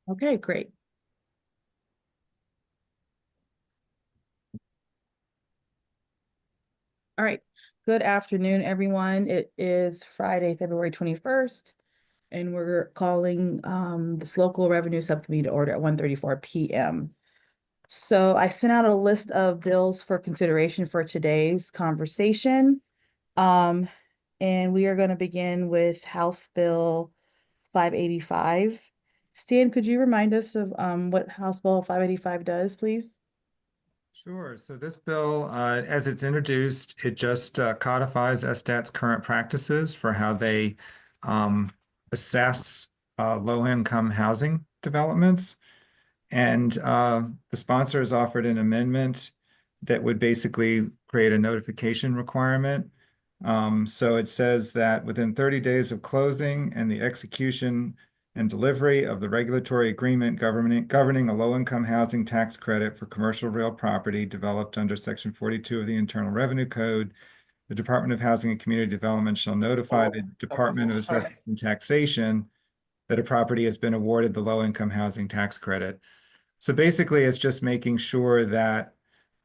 Okay, great. All right. Good afternoon, everyone. It is Friday, February 21st, and we're calling this local revenue subcommittee to order at 1:34 p.m. So I sent out a list of bills for consideration for today's conversation. And we are going to begin with House Bill 585. Stan, could you remind us of what House Bill 585 does, please? Sure. So this bill, as it's introduced, it just codifies SDAT's current practices for how they assess low-income housing developments. And the sponsor has offered an amendment that would basically create a notification requirement. So it says that within 30 days of closing and the execution and delivery of the regulatory agreement governing a low-income housing tax credit for commercial real property developed under Section 42 of the Internal Revenue Code, the Department of Housing and Community Development shall notify the Department of Assessment and Taxation that a property has been awarded the low-income housing tax credit. So basically, it's just making sure that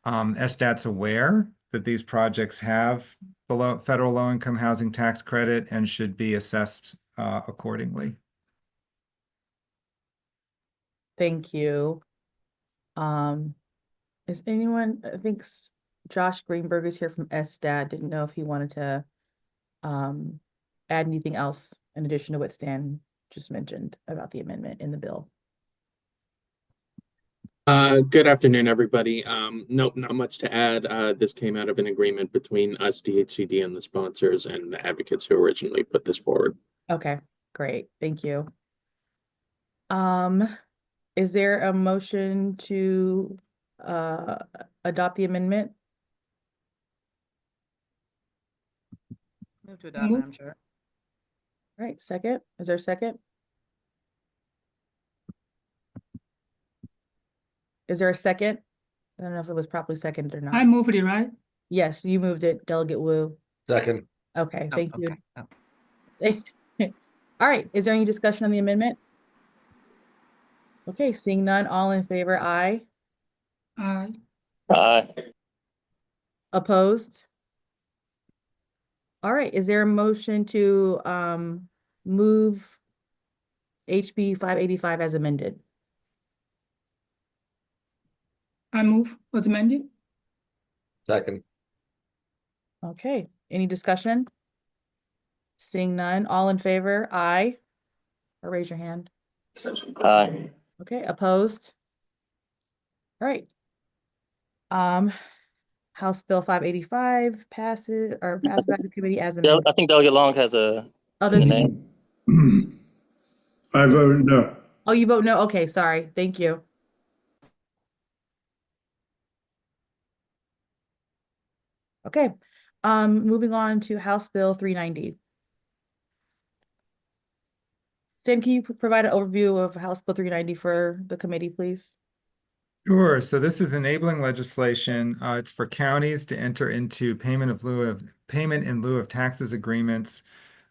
SDAT's aware that these projects have the federal low-income housing tax credit and should be assessed accordingly. Thank you. Is anyone, I think Josh Greenberg is here from SDAT. Didn't know if he wanted to add anything else in addition to what Stan just mentioned about the amendment in the bill. Good afternoon, everybody. Nope, not much to add. This came out of an agreement between us, DHCD, and the sponsors and the advocates who originally put this forward. Okay, great. Thank you. Is there a motion to adopt the amendment? Move to adopt, Madam Chair. All right, second. Is there a second? Is there a second? I don't know if it was properly seconded or not. I moved it, right? Yes, you moved it, Delegate Wu. Second. Okay, thank you. Okay. All right, is there any discussion on the amendment? Okay, seeing none, all in favor, aye. Aye. Aye. Opposed? All right, is there a motion to move HB 585 as amended? I move was amended. Second. Okay, any discussion? Seeing none, all in favor, aye. Or raise your hand. Aye. Okay, opposed? All right. House Bill 585 passes by the committee as amended. I think Delegate Long has a name. I vote no. Oh, you vote no? Okay, sorry. Thank you. Okay, moving on to House Bill 390. Stan, can you provide an overview of House Bill 390 for the committee, please? Sure. So this is enabling legislation. It's for counties to enter into payment in lieu of taxes agreements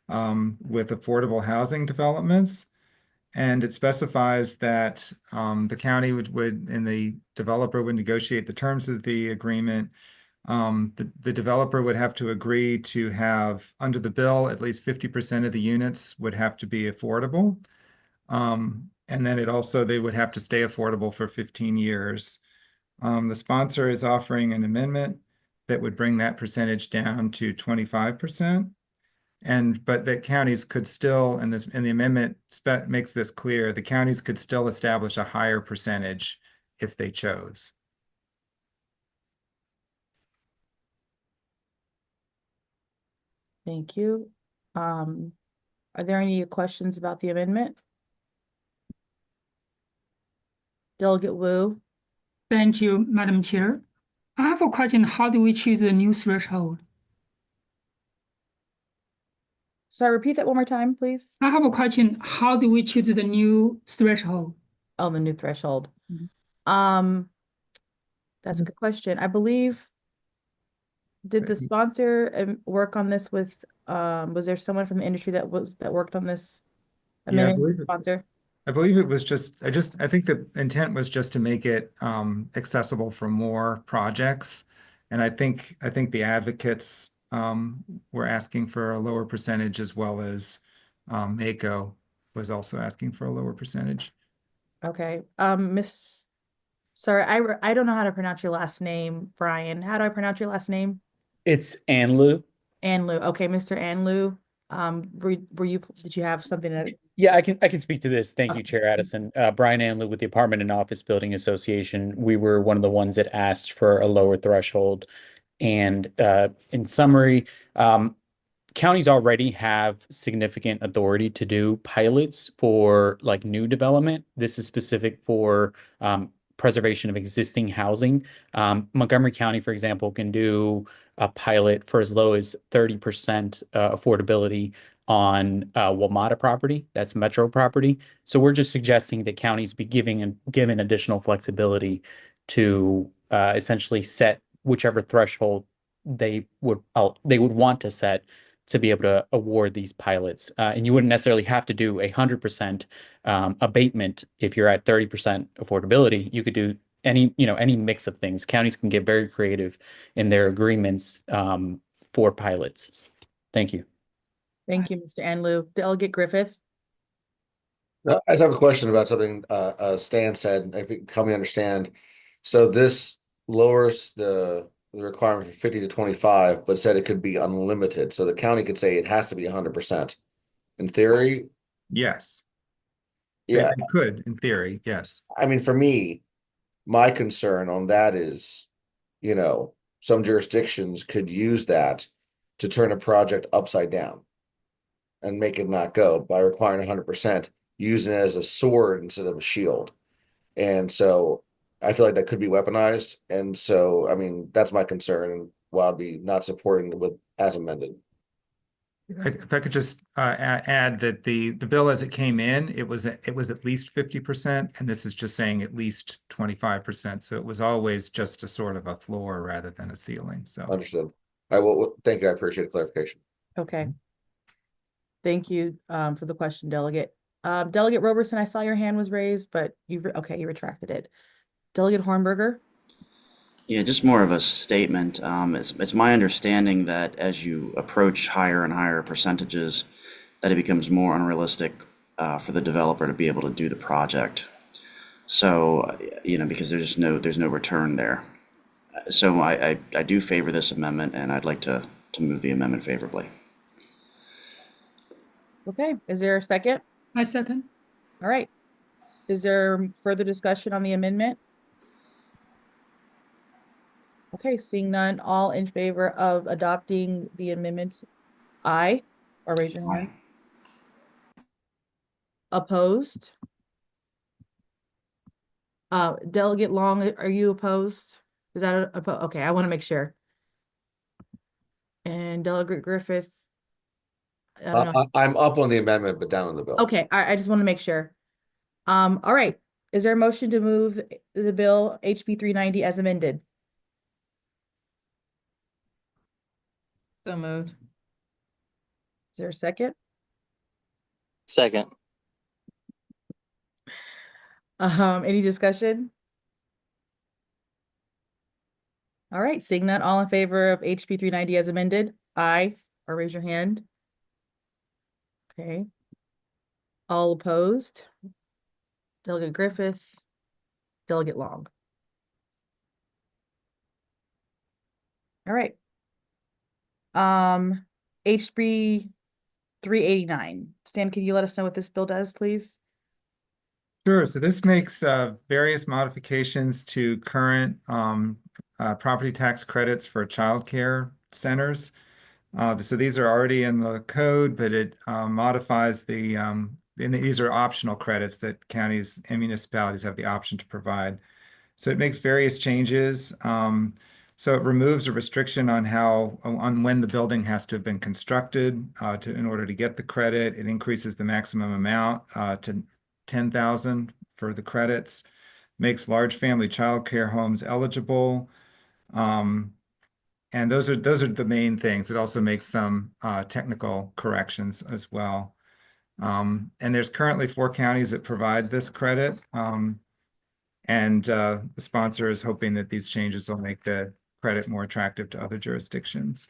with affordable housing developments. And it specifies that the county would and the developer would negotiate the terms of the agreement. The developer would have to agree to have, under the bill, at least 50% of the units would have to be affordable. And then they would have to stay affordable for 15 years. The sponsor is offering an amendment that would bring that percentage down to 25%. But that counties could still, and the amendment makes this clear, the counties could still establish a higher percentage if they chose. Thank you. Are there any questions about the amendment? Delegate Wu. Thank you, Madam Chair. I have a question. How do we choose a new threshold? Sorry, repeat that one more time, please. I have a question. How do we choose the new threshold? Oh, the new threshold. That's a good question. I believe, did the sponsor work on this with, was there someone from the industry that worked on this amendment sponsor? I believe it was just, I think the intent was just to make it accessible for more projects. And I think the advocates were asking for a lower percentage, as well as MACO was also asking for a lower percentage. Okay, sorry, I don't know how to pronounce your last name, Brian. How do I pronounce your last name? It's Anlu. Anlu. Okay, Mr. Anlu. Did you have something to? Yeah, I can speak to this. Thank you, Chair Addison. Brian Anlu with the Apartment and Office Building Association. We were one of the ones that asked for a lower threshold. And in summary, counties already have significant authority to do pilots for like new development. This is specific for preservation of existing housing. Montgomery County, for example, can do a pilot for as low as 30% affordability on WMATA property. That's metro property. So we're just suggesting that counties be given additional flexibility to essentially set whichever threshold they would want to set to be able to award these pilots. And you wouldn't necessarily have to do 100% abatement if you're at 30% affordability. You could do any mix of things. Counties can get very creative in their agreements for pilots. Thank you. Thank you, Mr. Anlu. Delegate Griffith. I just have a question about something Stan said, if you can help me understand. So this lowers the requirement from 50 to 25, but said it could be unlimited. So the county could say it has to be 100%. In theory, Yes. yeah. They could, in theory, yes. I mean, for me, my concern on that is, some jurisdictions could use that to turn a project upside down and make it not go by requiring 100%, using it as a sword instead of a shield. And so I feel like that could be weaponized. And so, I mean, that's my concern, and why I'd be not supporting with as amended. If I could just add that the bill as it came in, it was at least 50%, and this is just saying at least 25%. So it was always just a sort of a floor rather than a ceiling. So Understood. I will. Thank you. I appreciate the clarification. Okay. Thank you for the question, Delegate. Delegate Roberson, I saw your hand was raised, but you retracted it. Delegate Hornberger. Yeah, just more of a statement. It's my understanding that as you approach higher and higher percentages, that it becomes more unrealistic for the developer to be able to do the project. So, because there's no return there. So I do favor this amendment, and I'd like to move the amendment favorably. Okay, is there a second? I second. All right. Is there further discussion on the amendment? Okay, seeing none, all in favor of adopting the amendment, aye, or raise your hand. Opposed? Delegate Long, are you opposed? Is that okay, I want to make sure. And Delegate Griffith? I don't know. I'm up on the amendment, but down on the bill. Okay, I just want to make sure. All right, is there a motion to move the bill HB 390 as amended? So moved. Is there a second? Second. Any discussion? All right, seeing that, all in favor of HB 390 as amended, aye, or raise your hand. Okay. All opposed? Delegate Griffith, Delegate Long. All right. HB 389. Stan, can you let us know what this bill does, please? sure. So this makes various modifications to current property tax credits for childcare centers. So these are already in the code, but it modifies and these are optional credits that counties and municipalities have the option to provide. So it makes various changes. So it removes a restriction on when the building has to have been constructed in order to get the credit. It increases the maximum amount to $10,000 for the credits. Makes large family childcare homes eligible. And those are the main things. It also makes some technical corrections as well. And there's currently 4 counties that provide this credit. And the sponsor is hoping that these changes will make the credit more attractive to other jurisdictions.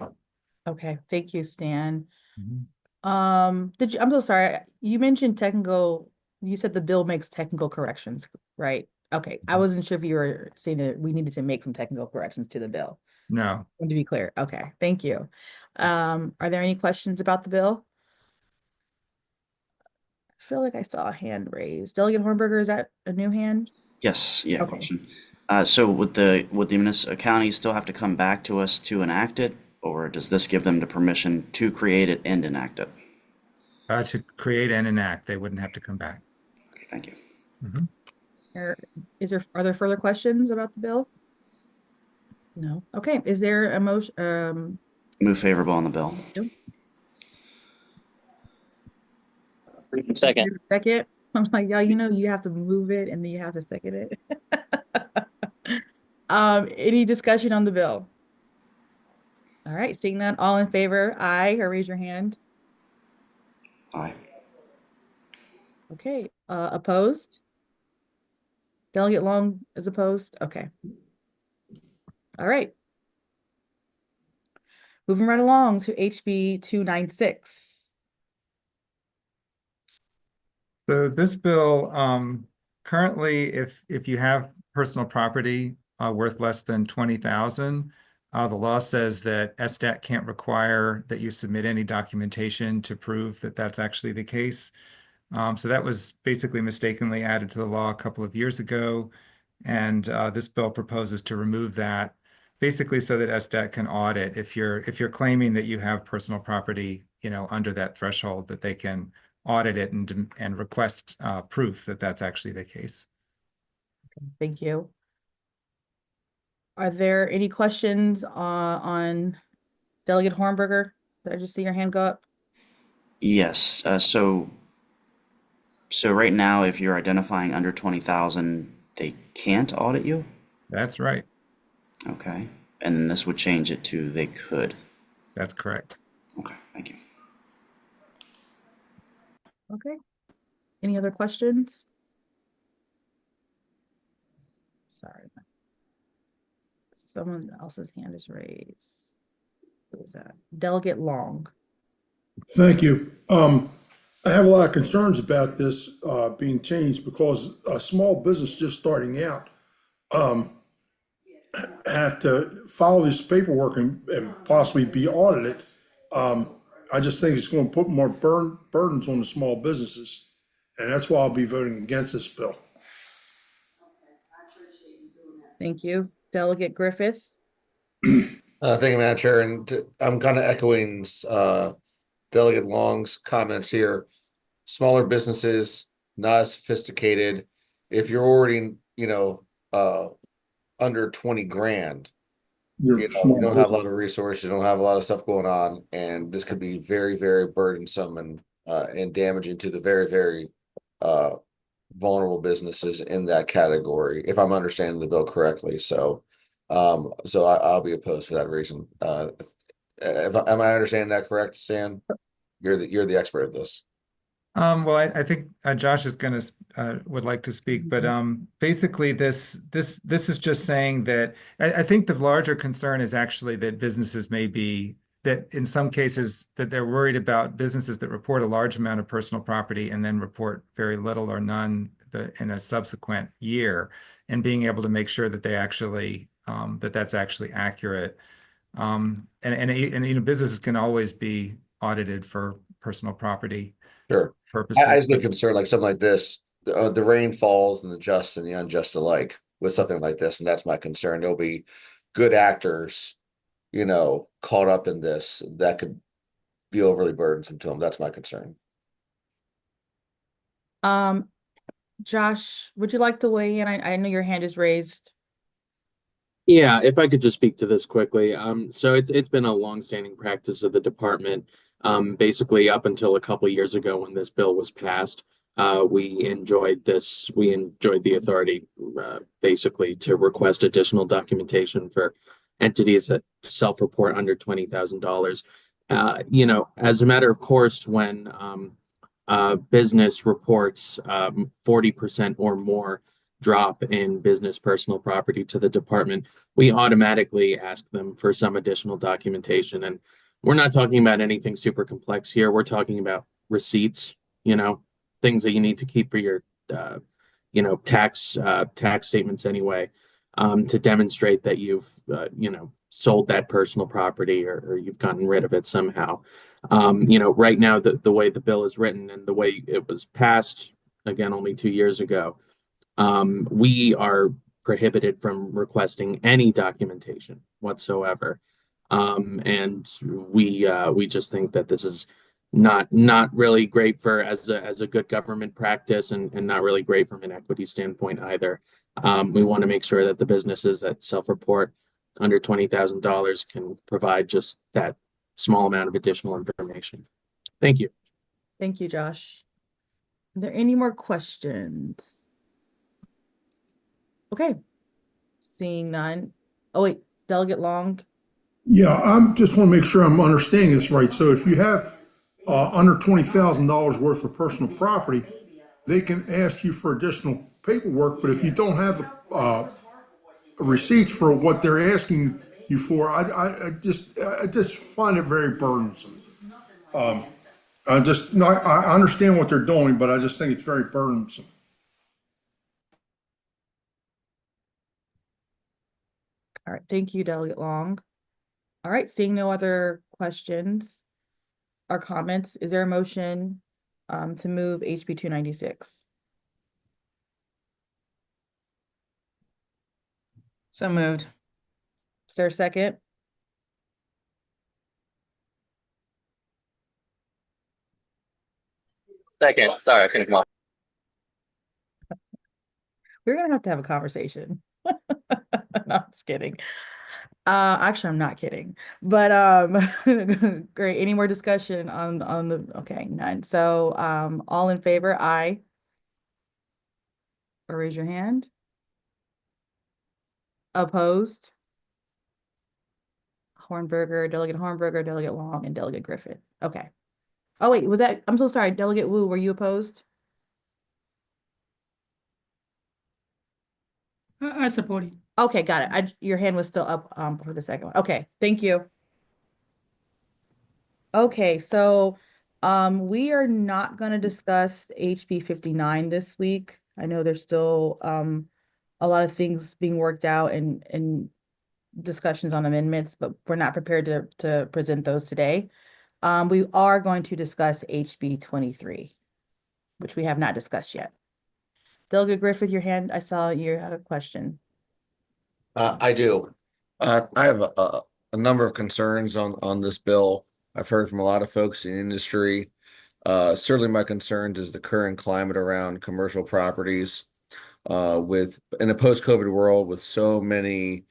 Okay, thank you, Stan. I'm so sorry, you mentioned you said the bill makes technical corrections, right? Okay, I wasn't sure if you were saying that we needed to make some technical corrections to the bill. No. To be clear, okay, thank you. Are there any questions about the bill? I feel like I saw a hand raised. Delegate Hornberger, is that a new hand? Yes, yeah, Okay. question. So would the municipal counties still have to come back to us to enact it, or does this give them the permission to create it and enact it? To create and enact, they wouldn't have to come back. Okay, thank you. Are there further questions about the bill? No. Okay, is there a motion? Move favorable on the bill. Second. Second. I'm like, y'all, you have to move it and then you have to second it. Any discussion on the bill? All right, seeing none, all in favor, aye, or raise your hand. Aye. Okay, opposed? Delegate Long is opposed, okay. All right. Moving right along to HB 296. So this bill, currently, if you have personal property worth less than 20,000, the law says that SDAT can't require that you submit any documentation to prove that that's actually the case. So that was basically mistakenly added to the law a couple of years ago, and this bill proposes to remove that, basically so that SDAT can audit if you're claiming that you have personal property, under that threshold, that they can audit it and request proof that that's actually the case. Thank you. Are there any questions on Delegate Hornberger? Did I just see your hand go up? Yes, so right now, if you're identifying under 20,000, they can't audit you? That's right. Okay, and then this would change it to they could. That's correct. Okay, thank you. Okay. Any other questions? Sorry. Someone else's hand is raised. Who is that? Delegate Long. Thank you. I have a lot of concerns about this being changed because a small business just starting out have to follow this paperwork and possibly be audited. I just think it's going to put more burdens on the small businesses, and that's why I'll be voting against this bill. Thank you. Delegate Griffith. Thank you, Madam Chair, and I'm kind of echoing Delegate Long's comments here. Smaller businesses, not as sophisticated. If you're already, under 20 grand, You're you small don't have a business. lot of resources, you don't have a lot of stuff going on, and this could be very, very burdensome and damaging to the very, very vulnerable businesses in that category, if I'm understanding the bill correctly. So I'll be opposed for that reason. Am I understanding that correct, Stan? You're the expert at this. Well, I think Josh is would like to speak, but basically this is just saying that I think the larger concern is actually that businesses may be, that in some cases that they're worried about businesses that report a large amount of personal property and then report very little or none in a subsequent year, and being able to make sure that they actually that's actually accurate. And businesses can always be audited for personal property. Sure. Purposes. I just get concerned, like something like this, the rain falls and the just and the unjust alike with something like this, and that's my concern. There'll be good actors, caught up in this that could be overly burdensome to them. That's my concern. Josh, would you like to weigh in? I know your hand is raised. Yeah, if I could just speak to this quickly. So it's been a longstanding practice of the department. Basically up until a couple of years ago when this bill was passed, we enjoyed the authority basically to request additional documentation for entities that self-report under $20,000. As a matter of course, when business reports 40% or more drop in business personal property to the department, we automatically ask them for some additional documentation. And we're not talking about anything super complex here. We're talking about receipts, things that you need to keep for your, tax statements anyway, to demonstrate that you've, sold that personal property or you've gotten rid of it somehow. Right now, the way the bill is written and the way it was passed, again, only 2 years ago, we are prohibited from requesting any documentation whatsoever. And we just think that this is not really great for as a good government practice and not really great from an equity standpoint either. We want to make sure that the businesses that self-report under $20,000 can provide just that small amount of additional information. Thank you. Thank you, Josh. Are there any more questions? Okay. Seeing none. Oh, wait, Delegate Long. Yeah, just want to make sure I'm understanding this right. So if you have under $20,000 worth of personal property, they can ask you for additional paperwork, but if you don't have receipts for what they're asking you for, I just find it very burdensome. I understand what they're doing, but I just think it's very burdensome. All right, thank you, Delegate Long. All right, seeing no other questions or comments, is there a motion to move HB 296? So moved. Is there a second? Second. Sorry, I couldn't come off. We're gonna have to have a conversation. No, I'm just kidding. Actually, I'm not kidding. But great. Any more discussion on the okay, none. So all in favor, aye. Or raise your hand. Opposed? Delegate Hornberger, Delegate Long, and Delegate Griffith. Okay. Oh wait, was that, I'm so sorry, Delegate Wu, were you opposed? I support it. Okay, got it. Your hand was still up for the second one. Okay, thank you. Okay, so we are not going to discuss HB 59 this week. I know there's still a lot of things being worked out and discussions on amendments, but we're not prepared to present those today. We are going to discuss HB 23, which we have not discussed yet. Delegate Griffith, your hand, I saw you had a question. I do. I have a number of concerns on this bill. I've heard from a lot of folks in the industry. Certainly my concerns is the current climate around commercial properties. In a post-COVID world with so many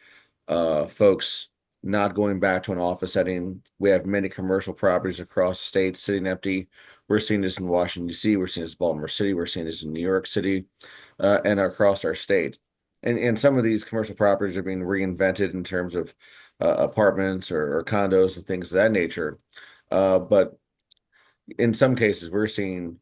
folks not going back to an office setting, we have many commercial properties across the state sitting empty. We're seeing this in Washington, D.C., we're seeing this in Baltimore City, we're seeing this in New York City, and across our state. And some of these commercial properties are being reinvented in terms of apartments or condos and things of that nature. But in some cases, we're seeing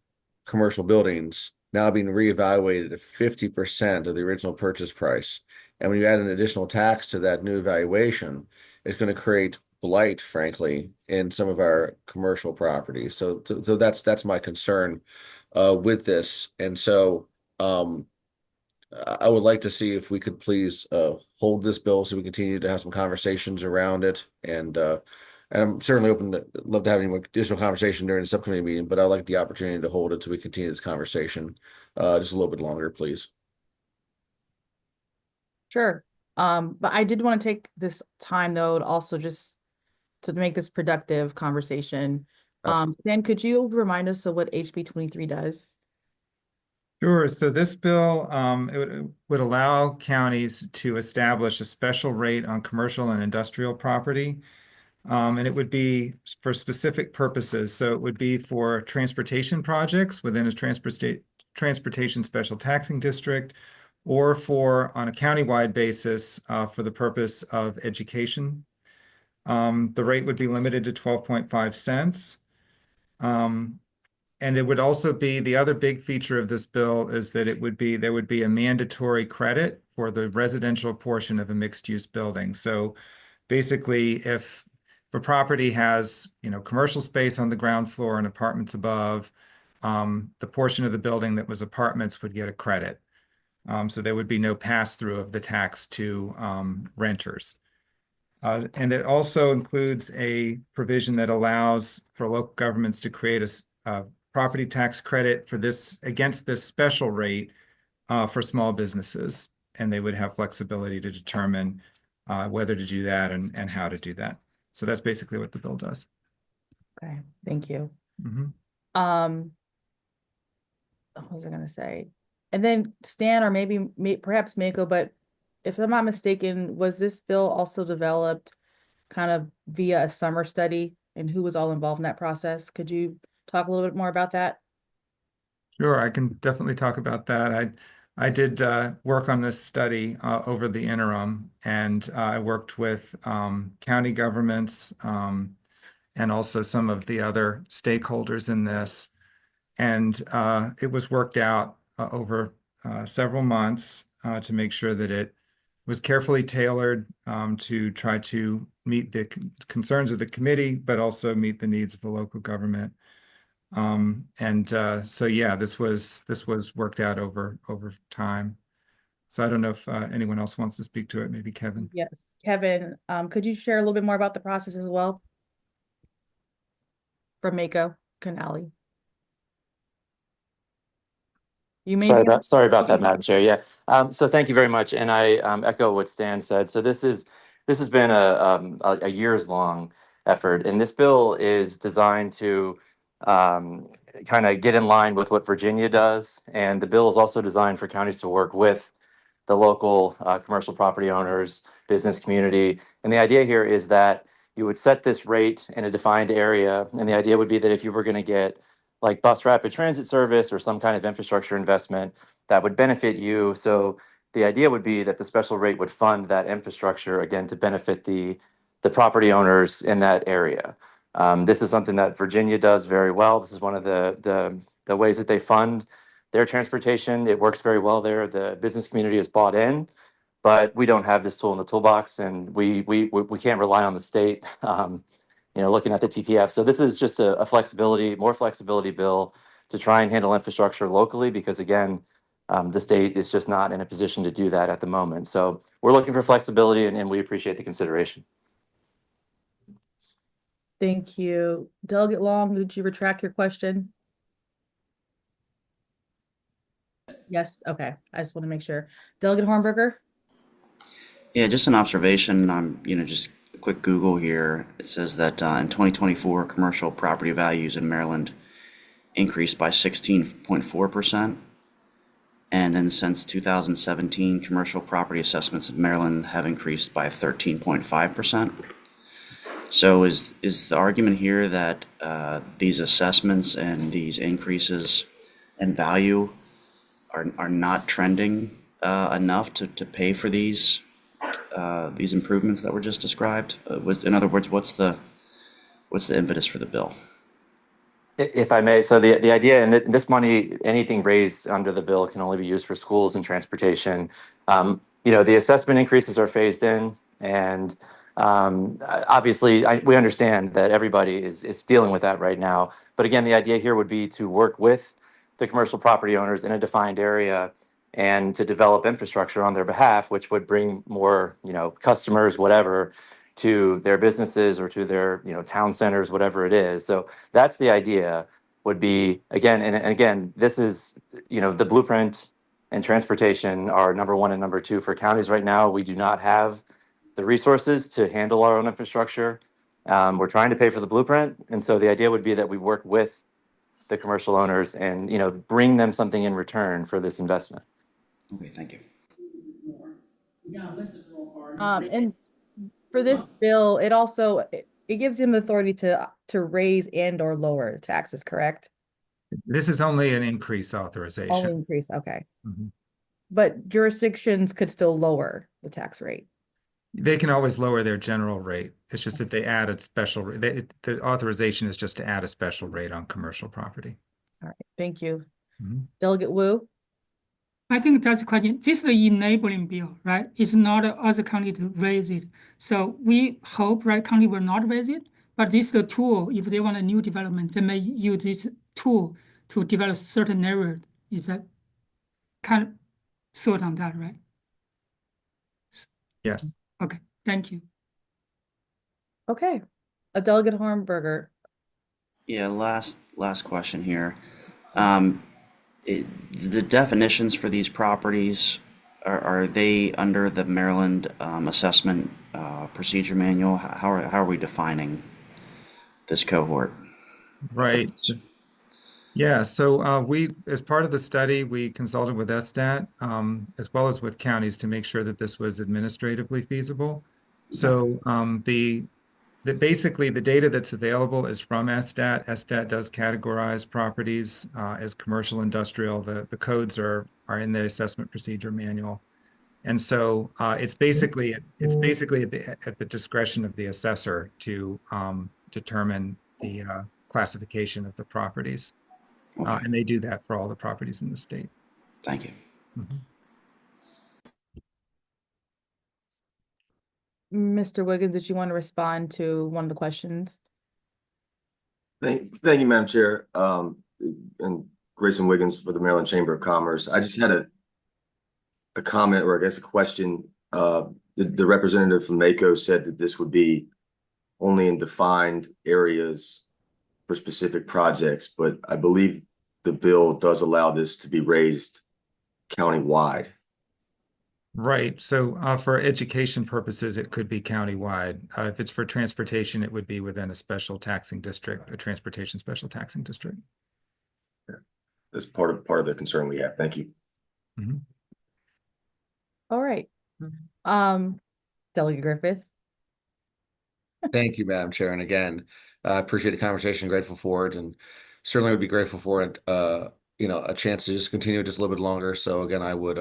commercial buildings now being reevaluated at 50% of the original purchase price. And when you add an additional tax to that new evaluation, it's going to create blight, frankly, in some of our commercial properties. So that's my concern with this. And so I would like to see if we could please hold this bill so we continue to have some conversations around it. And I'm certainly love to have any more additional conversation during the subcommittee meeting, but I'd like the opportunity to hold it so we continue this conversation just a little bit longer, please. Sure. But I did want to take this time though, to also just to make this productive conversation. Dan, could you remind us of what HB 23 does? Sure. So this bill it would allow counties to establish a special rate on commercial and industrial property. And it would be for specific purposes. So it would be for transportation projects within a transportation special taxing district, or on a countywide basis for the purpose of education. The rate would be limited to 12.5 cents. And it would also be, the other big feature of this bill is that there would be a mandatory credit for the residential portion of a mixed-use building. So basically, if a property has, commercial space on the ground floor and apartments above, the portion of the building that was apartments would get a credit. So there would be no pass-through of the tax to renters. And it also includes a provision that allows for local governments to create a property tax credit for against this special rate for small businesses. And they would have flexibility to determine whether to do that and how to do that. So that's basically what the bill does. Okay, thank you. Mhm. What was I gonna say? And then Stan, or perhaps Mako, but if I'm not mistaken, was this bill also developed kind of via a summer study, and who was all involved in that process? Could you talk a little bit more about that? Sure, I can definitely talk about that. I did work on this study over the interim, and I worked with county governments and also some of the other stakeholders in this. And it was worked out over several months to make sure that it was carefully tailored to try to meet the concerns of the committee, but also meet the needs of the local government. So yeah, this was worked out over time. So I don't know if anyone else wants to speak to it, maybe Kevin. Yes, Kevin, could you share a little bit more about the process as well? From Mako Canali. You may Sorry be- about that, Madam Chair. Yeah. So thank you very much. And I echo what Stan said. So this has been a years long effort, and this bill is designed to kind of get in line with what Virginia does. And the bill is also designed for counties to work with the local commercial property owners, business community. And the idea here is that you would set this rate in a defined area. And the idea would be that if you were going to get like bus rapid transit service or some kind of infrastructure investment that would benefit you. So the idea would be that the special rate would fund that infrastructure, again, to benefit the property owners in that area. This is something that Virginia does very well. This is one of the ways that they fund their transportation. It works very well there. The business community is bought in, but we don't have this tool in the toolbox, and we can't rely on the state. Looking at the TTF. So this is just a more flexibility bill to try and handle infrastructure locally, because again, the state is just not in a position to do that at the moment. So we're looking for flexibility, and we appreciate the consideration. Thank you. Delegate Long, did you retract your question? Yes, okay. I just want to make sure. Delegate Hornberger? Yeah, just an observation. Just a quick Google here. It says that in 2024, commercial property values in Maryland increased by 16.4%. And then since 2017, commercial property assessments in Maryland have increased by 13.5%. So is the argument here that these assessments and these increases in value are not trending enough to pay for these improvements that were just described? In other words, what's the impetus for the bill? If I may, so the idea, and this money, anything raised under the bill can only be used for schools and transportation. The assessment increases are phased in, and obviously we understand that everybody is dealing with that right now. But again, the idea here would be to work with the commercial property owners in a defined area and to develop infrastructure on their behalf, which would bring more, customers, whatever, to their businesses or to their, town centers, whatever it is. So that's the idea, would be, again, and again, this is, the blueprint and transportation are number one and number two for counties right now. We do not have the resources to handle our own infrastructure. We're trying to pay for the blueprint. And so the idea would be that we work with the commercial owners and, bring them something in return for this investment. Okay, thank you. And for this bill, it gives him authority to raise and or lower taxes, correct? This is only an increase authorization. Only increase, okay. Mhm. But jurisdictions could still lower the tax rate. They can always lower their general rate. It's just if they add a special rate, the authorization is just to add a special rate on commercial property. All right, thank you. Mhm. Delegate Wu? I think that's the question. This is the enabling bill, right? It's not other county to raise it. So we hope, right, county will not raise it, but this is the tool. If they want a new development, they may use this tool to develop certain areas. Is that kind of thought on that, right? Yes. Okay, thank you. Okay. A Delegate Hornberger. Yeah, last question here. The definitions for these properties, are they under the Maryland Assessment Procedure Manual? How are we defining this cohort? Right. Yeah, so we, as part of the study, we consulted with SDAT as well as with counties to make sure that this was administratively feasible. So basically the data that's available is from SDAT. SDAT does categorize properties as commercial, industrial. The codes are in the assessment procedure manual. And so it's basically at the discretion of the assessor to determine the classification of the properties. Okay, And they do that for all the properties in the state. thank you. Mhm. Mr. Wiggins, did you want to respond to one of the questions? Thank you, Madam Chair. And Grayson Wiggins for the Maryland Chamber of Commerce. I just had a comment, or I guess a question. The representative from MACO said that this would be only in defined areas for specific projects, but I believe the bill does allow this to be raised countywide. Right. So for education purposes, it could be countywide. If it's for transportation, it would be within a special taxing district, a transportation special taxing district. That's part of the concern we have. Thank you. Mhm. All right. Delegate Griffith? Thank you, Madam Chair. And again, I appreciate the conversation, grateful for it, and certainly would be grateful for it, a chance to just continue just a little bit longer. So again, I would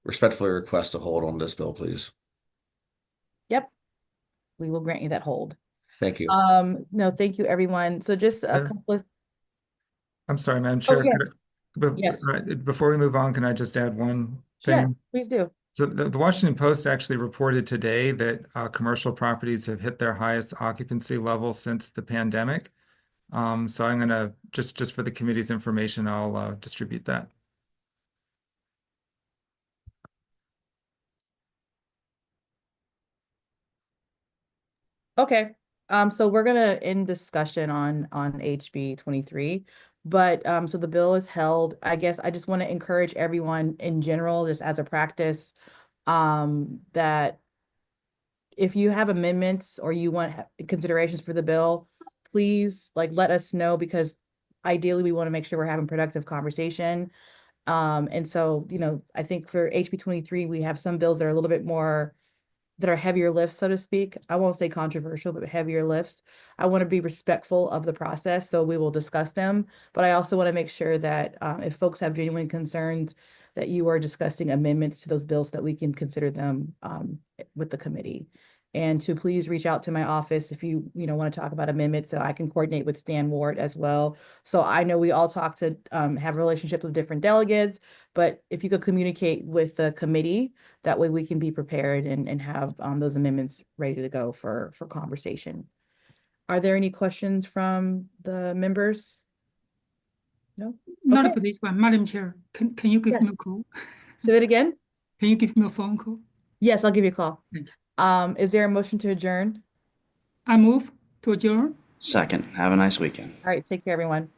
respectfully request a hold on this bill, please. Yep. We will grant you that hold. Thank you. No, thank you, everyone. So just a couple of, I'm sorry, Madam Chair. yes. Yes. Before we move on, can I just add one Yeah, thing? please do. So the Washington Post actually reported today that commercial properties have hit their highest occupancy level since the pandemic. So I'm gonna just for the committee's information, I'll distribute that. Okay. So we're gonna end discussion on HB 23. But so the bill is held. I guess I just want to encourage everyone in general, just as a practice, that if you have amendments or you want considerations for the bill, please let us know, because ideally we want to make sure we're having productive conversation. And so, I think for HB 23, we have some bills that are a little bit more, that are heavier lifts, so to speak. I won't say controversial, but heavier lifts. I want to be respectful of the process, so we will discuss them. But I also want to make sure that if folks have genuine concerns, that you are discussing amendments to those bills so that we can consider them with the committee. And to please reach out to my office if you want to talk about amendments, so I can coordinate with Stan Ward as well. So I know we all talk to have relationships with different delegates, but if you could communicate with the committee, that way we can be prepared and have those amendments ready to go for conversation. Are there any questions from the members? No? Not Okay. for this one, Madam Chair. Can you give me a call? Say that again? Can you give me a phone call? Yes, I'll give you a call. Thank you. Is there a motion to adjourn? I move to adjourn. Second, have a nice weekend. All right, take care, everyone.